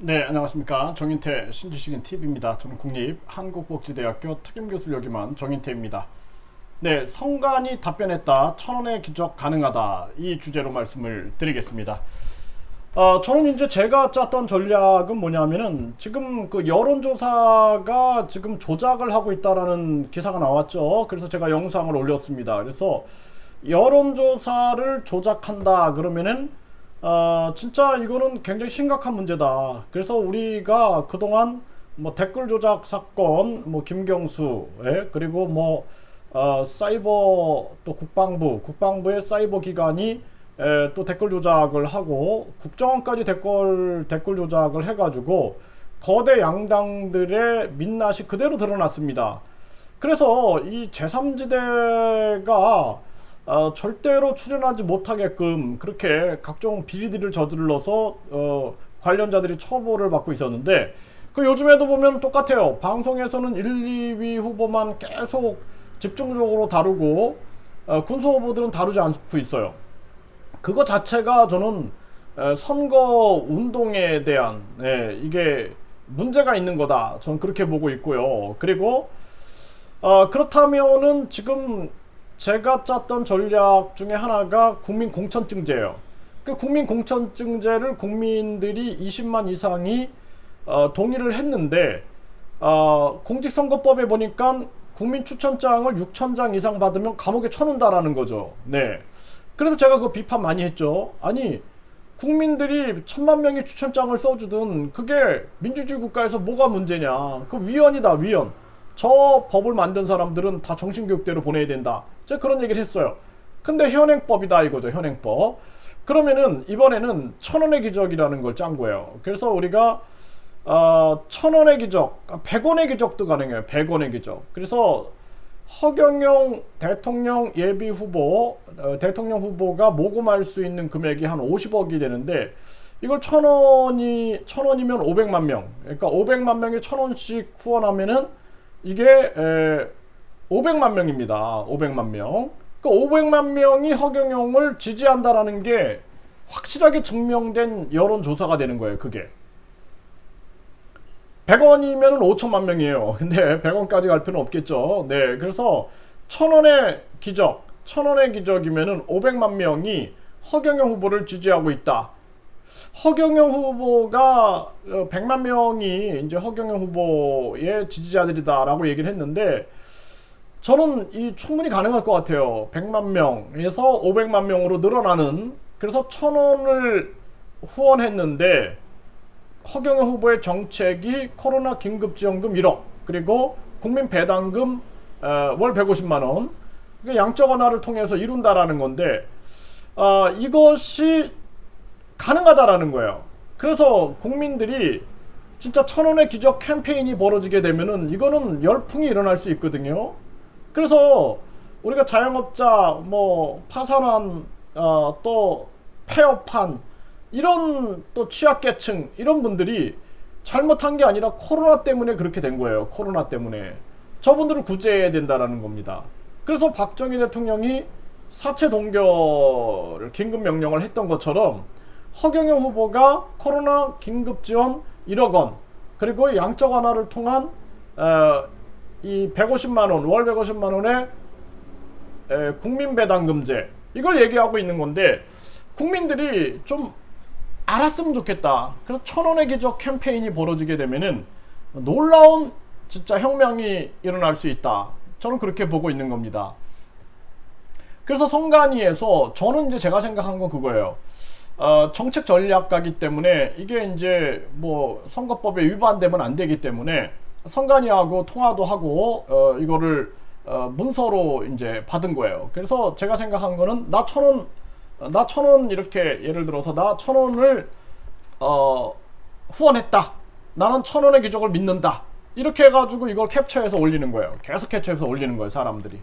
네, 안녕하십니까. 정인태 신지식인 TV입니다. 저는 국립한국복지대학교 특임교수를 역임한 정인태입니다. 네, 성관이 답변했다. 천원의 기적 가능하다. 이 주제로 말씀을 드리겠습니다. 저는 이제 제가 짰던 전략은 뭐냐면은 지금 그 여론조사가 지금 조작을 하고 있다라는 기사가 나왔죠. 그래서 제가 영상을 올렸습니다. 그래서 여론조사를 조작한다 그러면은 진짜 이거는 굉장히 심각한 문제다. 그래서 우리가 그동안 뭐 댓글 조작 사건, 뭐 김경수, 그리고 뭐 사이버 또 국방부의 사이버 기관이 또 댓글 조작을 하고 국정원까지 댓글 조작을 해가지고 거대 양당들의 민낯이 그대로 드러났습니다. 그래서 이 제3지대가 절대로 출연하지 못하게끔 그렇게 각종 비리들을 저질러서 관련자들이 처벌을 받고 있었는데, 그 요즘에도 보면 똑같아요. 방송에서는 1, 2위 후보만 계속 집중적으로 다루고 군소 후보들은 다루지 않고 있어요. 그거 자체가 저는 선거 운동에 대한 이게 문제가 있는 거다. 저는 그렇게 보고 있고요. 그리고 그렇다면은 지금 제가 짰던 전략 중에 하나가 국민 공천증제예요. 그 국민 공천증제를 국민들이 20만 이상이 동의를 했는데, 공직선거법에 보니까 국민 추천장을 6천 장 이상 받으면 감옥에 쳐놓는다라는 거죠. 네. 그래서 제가 그 비판 많이 했죠. 아니, 국민들이 1,000만 명이 추천장을 써주든 그게 민주주의 국가에서 뭐가 문제냐. 그 위헌이다, 위헌. 저 법을 만든 사람들은 다 정신교육대로 보내야 된다. 제가 그런 얘기를 했어요. 근데 현행법이다 이거죠, 현행법. 그러면은 이번에는 1,000원의 기적이라는 걸 짠 거예요. 그래서 우리가 1,000원의 기적, 100원의 기적도 가능해요. 100원의 기적. 그래서 허경영 대통령 예비 후보, 대통령 후보가 모금할 수 있는 금액이 한 50억이 되는데, 이걸 1,000원이면 500만 명. 그러니까 500만 명이 1,000원씩 후원하면은 이게 500만 명입니다. 500만 명. 그 500만 명이 허경영을 지지한다라는 게 확실하게 증명된 여론조사가 되는 거예요. 그게 100원이면 5천만 명이에요. 근데 100원까지 갈 필요는 없겠죠. 네, 그래서 1,000원의 기적, 1,000원의 기적이면은 500만 명이 허경영 후보를 지지하고 있다. 허경영 후보가 100만 명이 이제 허경영 후보의 지지자들이다라고 얘기를 했는데, 저는 이 충분히 가능할 것 같아요. 100만 명에서 500만 명으로 늘어나는. 그래서 1,000원을 후원했는데 허경영 후보의 정책이 코로나 긴급지원금 1억, 그리고 국민 배당금 월 150만 원, 양적 완화를 통해서 이룬다라는 건데, 이것이 가능하다라는 거예요. 그래서 국민들이 진짜 1,000원의 기적 캠페인이 벌어지게 되면은 이거는 열풍이 일어날 수 있거든요. 그래서 우리가 자영업자 뭐 파산한 또 폐업한 이런 또 취약계층 이런 분들이 잘못한 게 아니라 코로나 때문에 그렇게 된 거예요. 코로나 때문에 저분들을 구제해야 된다라는 겁니다. 그래서 박정희 대통령이 사체 동결을 긴급 명령을 했던 것처럼 허경영 후보가 코로나 긴급 지원 1억 원, 그리고 양적 완화를 통한 이 150만 원, 월 150만 원의 국민 배당금제, 이걸 얘기하고 있는 건데, 국민들이 좀 알았으면 좋겠다. 그래서 1,000원의 기적 캠페인이 벌어지게 되면은 놀라운 진짜 혁명이 일어날 수 있다. 저는 그렇게 보고 있는 겁니다. 그래서 선관위에서 저는 이제 제가 생각한 건 그거예요. 정책 전략가기 때문에 이게 이제 뭐 선거법에 위반되면 안 되기 때문에 선관위하고 통화도 하고 이거를 문서로 이제 받은 거예요. 그래서 제가 생각한 거는 나 1,000원 이렇게 예를 들어서 나 1,000원을 후원했다. 나는 1,000원의 기적을 믿는다. 이렇게 해가지고 이걸 캡처해서 올리는 거예요. 계속 캡처해서 올리는 거예요, 사람들이.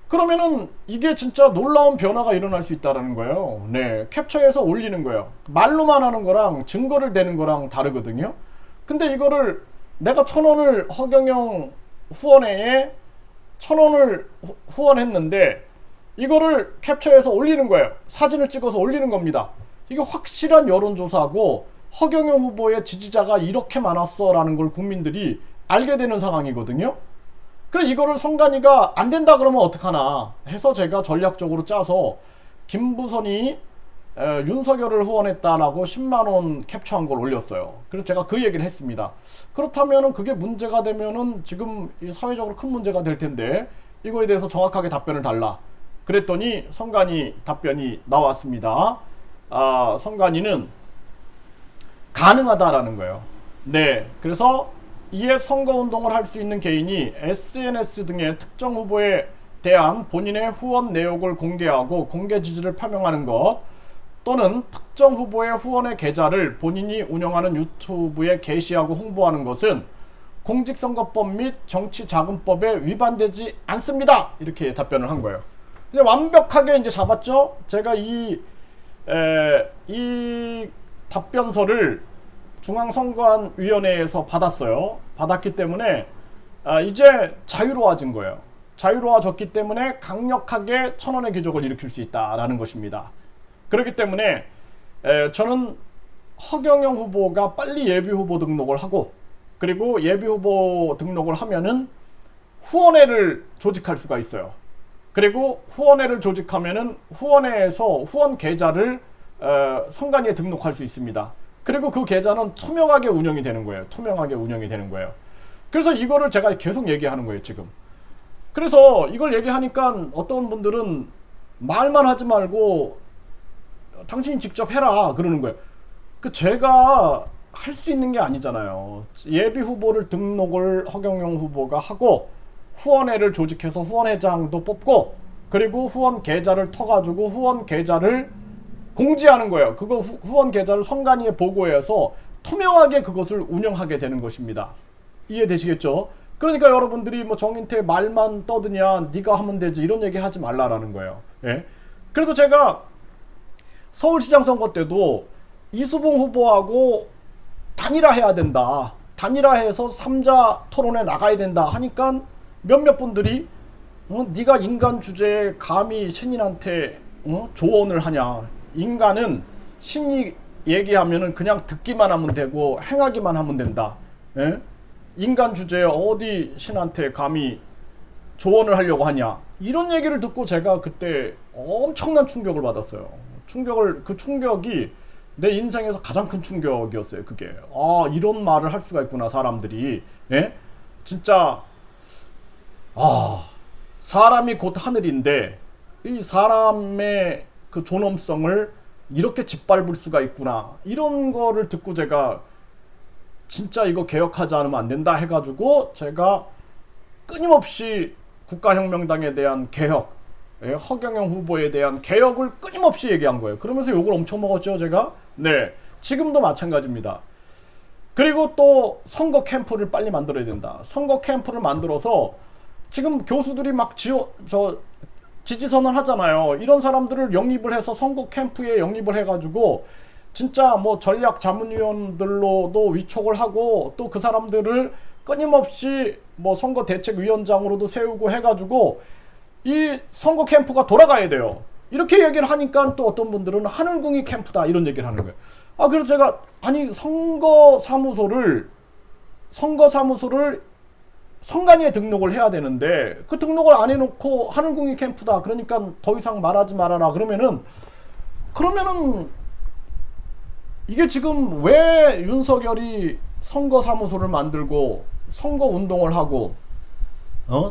그러면은 이게 진짜 놀라운 변화가 일어날 수 있다는 거예요. 네, 캡처해서 올리는 거예요. 말로만 하는 거랑 증거를 대는 거랑 다르거든요. 근데 이거를 내가 1,000원을 허경영 후원회에 1,000원을 후원했는데 이거를 캡처해서 올리는 거예요. 사진을 찍어서 올리는 겁니다. 이게 확실한 여론조사고 허경영 후보의 지지자가 이렇게 많았어라는 걸 국민들이 알게 되는 상황이거든요. 그래 이거를 성간이가 안 된다 그러면 어떡하나 해서 제가 전략적으로 짜서 김부선이 윤석열을 후원했다라고 10만원 캡처한 걸 올렸어요. 그래서 제가 그 얘기를 했습니다. 그렇다면은 그게 문제가 되면은 지금 사회적으로 큰 문제가 될 텐데 이거에 대해서 정확하게 답변을 달라. 그랬더니 성간이 답변이 나왔습니다. 성간이는 가능하다라는 거예요. 네, 그래서 이에 선거운동을 할 수 있는 개인이 SNS 등의 특정 후보에 대한 본인의 후원 내역을 공개하고 공개 지지를 표명하는 것 또는 특정 후보의 후원의 계좌를 본인이 운영하는 유튜브에 게시하고 홍보하는 것은 공직선거법 및 정치자금법에 위반되지 않습니다. 이렇게 답변을 한 거예요. 이제 완벽하게 이제 잡았죠. 제가 이 답변서를 중앙선거안위원회에서 받았어요. 받았기 때문에 이제 자유로워진 거예요. 자유로워졌기 때문에 강력하게 천원의 기적을 일으킬 수 있다라는 것입니다. 그렇기 때문에 저는 허경영 후보가 빨리 예비후보 등록을 하고 그리고 예비후보 등록을 하면은 후원회를 조직할 수가 있어요. 그리고 후원회를 조직하면은 후원회에서 후원 계좌를 선관위에 등록할 수 있습니다. 그리고 그 계좌는 투명하게 운영이 되는 거예요. 투명하게 운영이 되는 거예요. 그래서 이거를 제가 계속 얘기하는 거예요, 지금. 그래서 이걸 얘기하니까 어떤 분들은 말만 하지 말고 당신이 직접 해라 그러는 거예요. 제가 할 수 있는 게 아니잖아요. 예비 후보를 등록을 허경영 후보가 하고 후원회를 조직해서 후원회장도 뽑고 그리고 후원 계좌를 터가지고 후원 계좌를 공지하는 거예요. 그거 후원 계좌를 선관위에 보고해서 투명하게 그것을 운영하게 되는 것입니다. 이해되시겠죠? 그러니까 여러분들이 뭐 정인태 말만 떠드냐 네가 하면 되지 이런 얘기 하지 말라라는 거예요. 예? 그래서 제가 서울시장 선거 때도 이수봉 후보하고 단일화해야 된다. 단일화해서 3자 토론에 나가야 된다 하니까 몇몇 분들이 네가 인간 주제에 감히 신인한테 조언을 하냐. 인간은 신이 얘기하면은 그냥 듣기만 하면 되고 행하기만 하면 된다. 예? 인간 주제에 어디 신한테 감히 조언을 하려고 하냐. 이런 얘기를 듣고 제가 그때 엄청난 충격을 받았어요. 그 충격이 내 인생에서 가장 큰 충격이었어요. 그게 이런 말을 할 수가 있구나 사람들이. 예? 진짜 사람이 곧 하늘인데 이 사람의 그 존엄성을 이렇게 짓밟을 수가 있구나 이런 거를 듣고 제가 진짜 이거 개혁하지 않으면 안 된다 해가지고 제가 끊임없이 국가혁명당에 대한 개혁, 허경영 후보에 대한 개혁을 끊임없이 얘기한 거예요. 그러면서 욕을 엄청 먹었죠 제가. 네, 지금도 마찬가지입니다. 그리고 또 선거 캠프를 빨리 만들어야 된다. 선거 캠프를 만들어서 지금 교수들이 막 지지선언 하잖아요. 이런 사람들을 영입을 해서 선거 캠프에 영입을 해가지고 진짜 뭐 전략 자문위원들로도 위촉을 하고 또 그 사람들을 끊임없이 뭐 선거 대책위원장으로도 세우고 해가지고 이 선거 캠프가 돌아가야 돼요. 이렇게 얘기를 하니까 또 어떤 분들은 하늘궁이 캠프다 이런 얘기를 하는 거예요. 그래서 제가 아니 선거사무소를 선관위에 등록을 해야 되는데 그 등록을 안 해놓고 하늘궁이 캠프다 그러니까 더 이상 말하지 말아라 그러면은 이게 지금 왜 윤석열이 선거사무소를 만들고 선거운동을 하고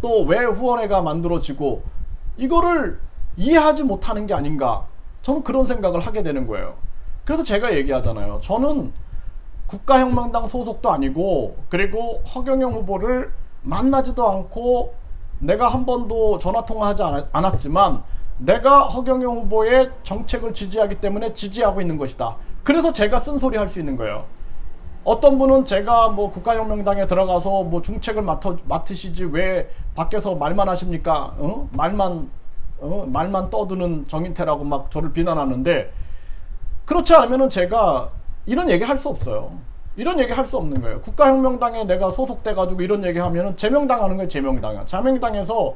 또 왜 후원회가 만들어지고 이거를 이해하지 못하는 게 아닌가 저는 그런 생각을 하게 되는 거예요. 그래서 제가 얘기하잖아요. 저는 국가혁명당 소속도 아니고 그리고 허경영 후보를 만나지도 않고 내가 한 번도 전화통화하지 않았지만 내가 허경영 후보의 정책을 지지하기 때문에 지지하고 있는 것이다. 그래서 제가 쓴소리 할 수 있는 거예요. 어떤 분은 제가 뭐 국가혁명당에 들어가서 뭐 중책을 맡으시지 왜 밖에서 말만 하십니까? 말만 떠드는 정인태라고 막 저를 비난하는데 그렇지 않으면은 제가 이런 얘기 할 수 없어요. 이런 얘기 할 수 없는 거예요. 국가혁명당에 내가 소속돼가지고 이런 얘기 하면은 제명당하는 거예요. 제명당해서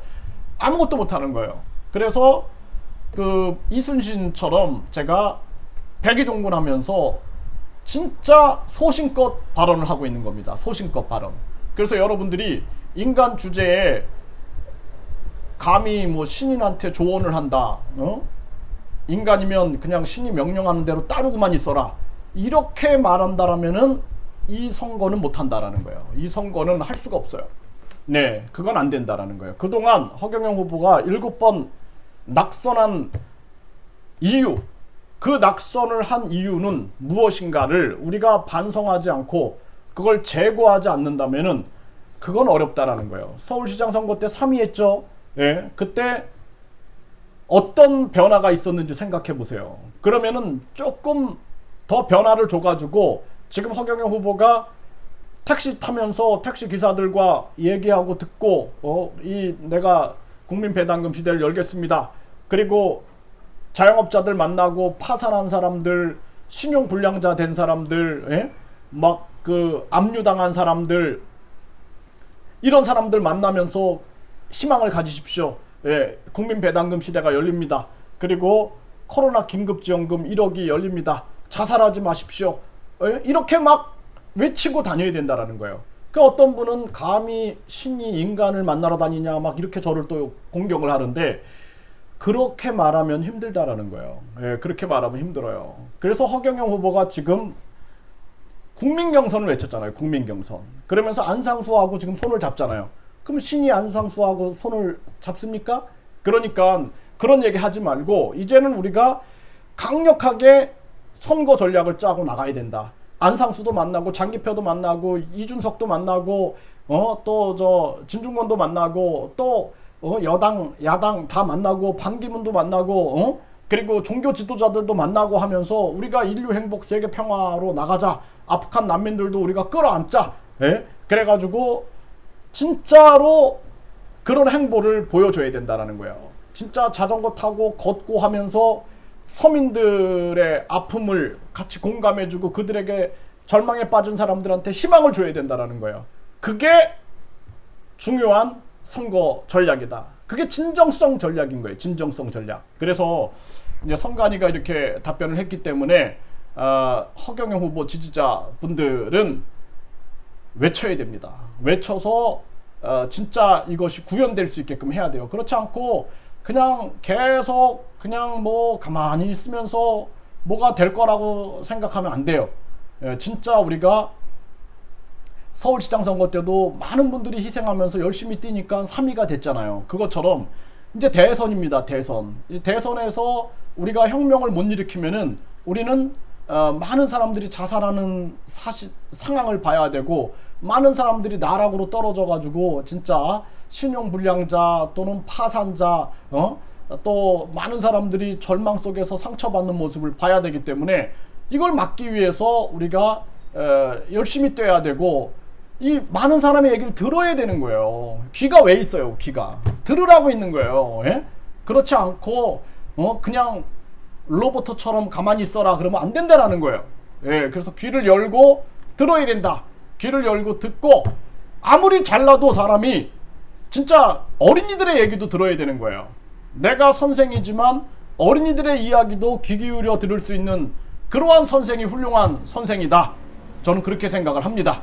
아무것도 못하는 거예요. 그래서 그 이순신처럼 제가 백의종군하면서 진짜 소신껏 발언을 하고 있는 겁니다. 소신껏 발언. 그래서 여러분들이 인간 주제에 감히 뭐 신인한테 조언을 한다, 인간이면 그냥 신이 명령하는 대로 따르고만 있어라, 이렇게 말한다라면은 이 선거는 못한다라는 거예요. 이 선거는 할 수가 없어요. 네, 그건 안 된다라는 거예요. 그동안 허경영 후보가 7번 낙선한 이유, 그 낙선을 한 이유는 무엇인가를 우리가 반성하지 않고 그걸 제고하지 않는다면은 그건 어렵다라는 거예요. 서울시장 선거 때 3위 했죠. 예, 그때 어떤 변화가 있었는지 생각해 보세요. 그러면은 조금 더 변화를 줘가지고 지금 허경영 후보가 택시 타면서 택시 기사들과 얘기하고 듣고 내가 국민 배당금 시대를 열겠습니다. 그리고 자영업자들 만나고 파산한 사람들, 신용 불량자 된 사람들, 예? 막 그 압류당한 사람들, 이런 사람들 만나면서 희망을 가지십시오. 예, 국민 배당금 시대가 열립니다. 그리고 코로나 긴급지원금 1억이 열립니다. 자살하지 마십시오. 예? 이렇게 막 외치고 다녀야 된다라는 거예요. 그 어떤 분은 감히 신이 인간을 만나러 다니냐 막 이렇게 저를 또 공격을 하는데, 그렇게 말하면 힘들다라는 거예요. 예, 그렇게 말하면 힘들어요. 그래서 허경영 후보가 지금 국민 경선을 외쳤잖아요. 국민 경선. 그러면서 안상수하고 지금 손을 잡잖아요. 그럼 신이 안상수하고 손을 잡습니까? 그러니까 그런 얘기 하지 말고 이제는 우리가 강력하게 선거 전략을 짜고 나가야 된다. 안상수도 만나고 장기표도 만나고 이준석도 만나고 또 저 진중권도 만나고 또 여당 야당 다 만나고 반기문도 만나고 그리고 종교 지도자들도 만나고 하면서 우리가 인류 행복 세계 평화로 나가자. 아프간 난민들도 우리가 끌어안자. 예? 그래가지고 진짜로 그런 행보를 보여줘야 된다라는 거예요. 진짜 자전거 타고 걷고 하면서 서민들의 아픔을 같이 공감해주고 그들에게 절망에 빠진 사람들한테 희망을 줘야 된다라는 거예요. 그게 중요한 선거 전략이다. 그게 진정성 전략인 거예요. 진정성 전략. 그래서 이제 선관위가 이렇게 답변을 했기 때문에 허경영 후보 지지자분들은 외쳐야 됩니다. 외쳐서 진짜 이것이 구현될 수 있게끔 해야 돼요. 그렇지 않고 그냥 계속 그냥 뭐 가만히 있으면서 뭐가 될 거라고 생각하면 안 돼요. 진짜 우리가 서울시장 선거 때도 많은 분들이 희생하면서 열심히 뛰니까 3위가 됐잖아요. 그것처럼 이제 대선입니다. 대선. 이 대선에서 우리가 혁명을 못 일으키면은 우리는 많은 사람들이 자살하는 상황을 봐야 되고, 많은 사람들이 나락으로 떨어져 가지고 진짜 신용불량자 또는 파산자 또 많은 사람들이 절망 속에서 상처받는 모습을 봐야 되기 때문에 이걸 막기 위해서 우리가 열심히 뛰어야 되고, 이 많은 사람의 얘기를 들어야 되는 거예요. 귀가 왜 있어요? 귀가 들으라고 있는 거예요. 예? 그렇지 않고 그냥 로봇처럼 가만히 있어라 그러면 안 된다라는 거예요. 예, 그래서 귀를 열고 들어야 된다. 귀를 열고 듣고, 아무리 잘나도 사람이 진짜 어린이들의 얘기도 들어야 되는 거예요. 내가 선생이지만 어린이들의 이야기도 귀 기울여 들을 수 있는 그러한 선생이 훌륭한 선생이다. 저는 그렇게 생각을 합니다.